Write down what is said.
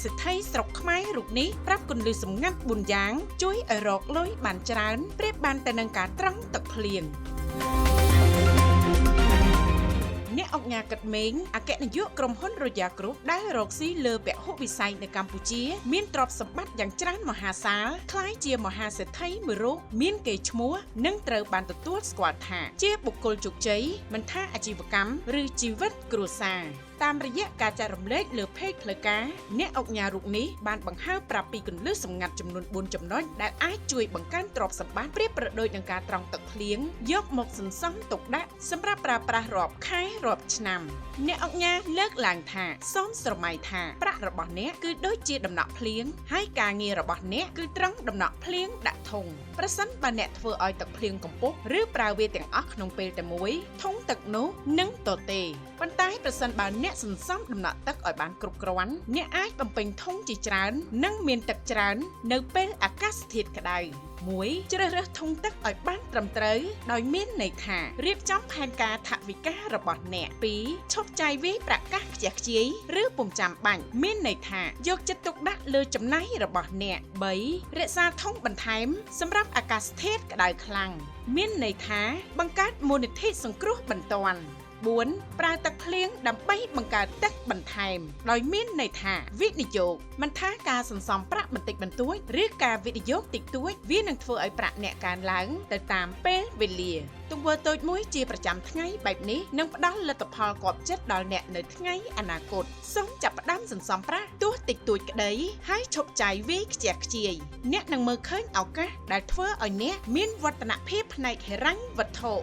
សិទ្ធិស្រុកខ្មែររូបនេះប្រាប់គន្លឹះសម្ងាត់4យ៉ាងជួយឲ្យរកលុយបានច្រើនប្រៀបបានទៅនឹងការត្រង់ទឹកភ្លៀងអ្នកអង្គការកិត្តមេងអគ្គនាយកក្រុមហ៊ុន Royal Group ដែលរកស៊ីលើពហុវិស័យនៅកម្ពុជាមានទ្រព្យសម្បត្តិយ៉ាងច្រើនមហាសាលคล้ายជាមហាសេដ្ឋីមួយរូបមានកេរ្តិ៍ឈ្មោះនិងត្រូវបានទទួលស្គាល់ថាជាបុគ្គលជោគជ័យមិនថាអាជីវកម្មឬជីវិតគ្រួសារតាមរយៈការចែករំលែកលើเพจផ្លូវការអ្នកអង្គការរូបនេះបានបង្ហើបប្រាប់ពីគន្លឹះសម្ងាត់ចំនួន4ចំណុចដែលអាចជួយបង្កើនទ្រព្យសម្បត្តិប្រៀបប្រដូចនឹងការត្រង់ទឹកភ្លៀងយកមកសន្សំទុកដាក់សម្រាប់ប្រើប្រាស់រាប់ខែរាប់ឆ្នាំអ្នកអង្គការលើកឡើងថាសូមស្រមៃថាប្រាក់របស់អ្នកគឺដូចជាដំណក់ភ្លៀងហើយការងាររបស់អ្នកគឺត្រង់ដំណក់ភ្លៀងដាក់ធុងប្រសិនបើអ្នកធ្វើឲ្យទឹកភ្លៀងកំពុះឬប្រើវាទាំងអស់ក្នុងពេលតែមួយធុងទឹកនោះនឹងទទេប៉ុន្តែប្រសិនបើអ្នកសន្សំដំណក់ទឹកឲ្យបានគ្រប់គ្រាន់អ្នកអាចបំពេញធុងជាច្រើននិងមានទឹកច្រើននៅពេលអាកាសធាតុក្តៅ1ជ្រើសរើសធុងទឹកឲ្យបានត្រឹមត្រូវដោយមានន័យថារៀបចំផែនការថវិការបស់អ្នក2ឈប់ចាយវាយប្រាក់កាសខ្ជះខ្ជាយឬពុំចាំបាច់មានន័យថាយកចិត្តទុកដាក់លើចំណាយរបស់អ្នក3រក្សាធុងបន្ថែមសម្រាប់អាកាសធាតុក្តៅខ្លាំងមានន័យថាបង្កើតមូលនិធិសង្គ្រោះបន្ទាន់4ប្រើទឹកភ្លៀងដើម្បីបង្កើតទឹកបន្ថែមដោយមានន័យថាវិនិយោគមិនថាការសន្សំប្រាក់បន្តិចបន្តួចឬការវិនិយោគតិចតួចវានឹងធ្វើឲ្យប្រាក់អ្នកកើនឡើងទៅតាមពេលវេលាទង្វើតូចមួយជាប្រចាំថ្ងៃបែបនេះនឹងផ្ដល់លទ្ធផលគាប់ចិត្តដល់អ្នកនៅថ្ងៃអនាគតសូមចាប់ផ្ដើមសន្សំប្រាក់ទោះតិចតួចក្តីហើយឈប់ចាយវាយខ្ជះខ្ជាយអ្នកនឹងមើលឃើញឱកាសដែលធ្វើឲ្យអ្នកមានវឌ្ឍនភាពផ្នែកហិរញ្ញវត្ថុ